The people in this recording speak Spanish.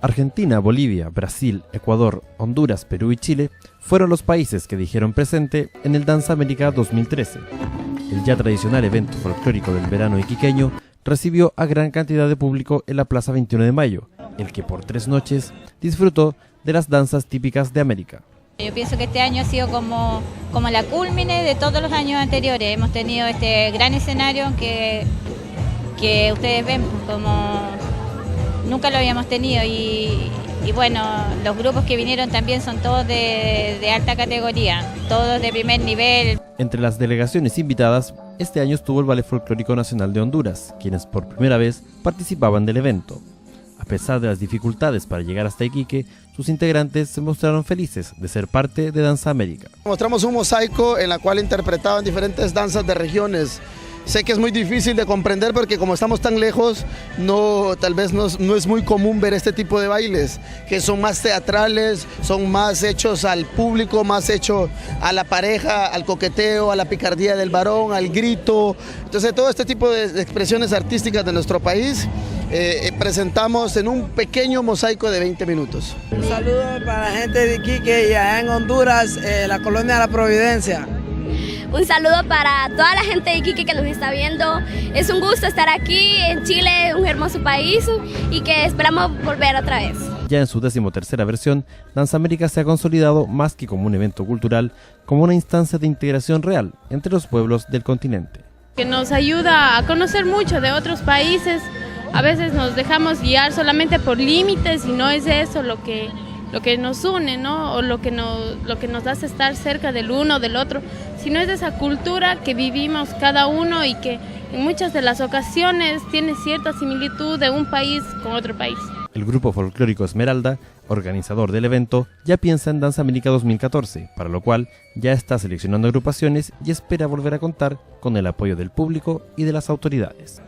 Argentina, Bolivia, Brasil, Ecuador, Honduras, Perú y Chile fueron los países que dijeron presente en el Danza América 2013. El ya tradicional evento folclórico del verano iquiqueño recibió a gran cantidad de público en la Plaza 21 de Mayo, el que por 3 noches disfrutó de las danzas típicas de América. Yo pienso que este año ha sido como la culmine de todos los años anteriores. Hemos tenido este gran escenario que ustedes ven como nunca lo habíamos tenido y bueno, los grupos que vinieron también son todos de alta categoría, todos de primer nivel. Entre las delegaciones invitadas, este año estuvo el Ballet Folclórico Nacional de Honduras, quienes por primera vez participaban del evento. A pesar de las dificultades para llegar hasta Iquique, sus integrantes se mostraron felices de ser parte de Danza América. Mostramos un mosaico en la cual interpretaban diferentes danzas de regiones. Sé que es muy difícil de comprender porque como estamos tan lejos, tal vez no es muy común ver este tipo de bailes, que son más teatrales, son más hechos al público, más hechos a la pareja, al coqueteo, a la picardía del varón, al grito. Entonces todo este tipo de expresiones artísticas de nuestro país presentamos en un pequeño mosaico de 20 minutos. Un saludo para la gente de Iquique y allá en Honduras, la colonia de la Providencia. Un saludo para toda la gente de Iquique que nos está viendo. Es un gusto estar aquí en Chile, un hermoso país y que esperamos volver otra vez. Ya en su 13ª versión, Danza América se ha consolidado más que como un evento cultural, como una instancia de integración real entre los pueblos del continente. Que nos ayuda a conocer mucho de otros países. A veces nos dejamos guiar solamente por límites y no es eso lo que nos une, ¿no? O lo que nos hace estar cerca del uno o del otro, sino es esa cultura que vivimos cada uno y que en muchas de las ocasiones tiene cierta similitud de un país con otro país. El grupo folclórico Esmeralda, organizador del evento, ya piensa en Danza América 2014, para lo cual ya está seleccionando agrupaciones y espera volver a contar con el apoyo del público y de las autoridades.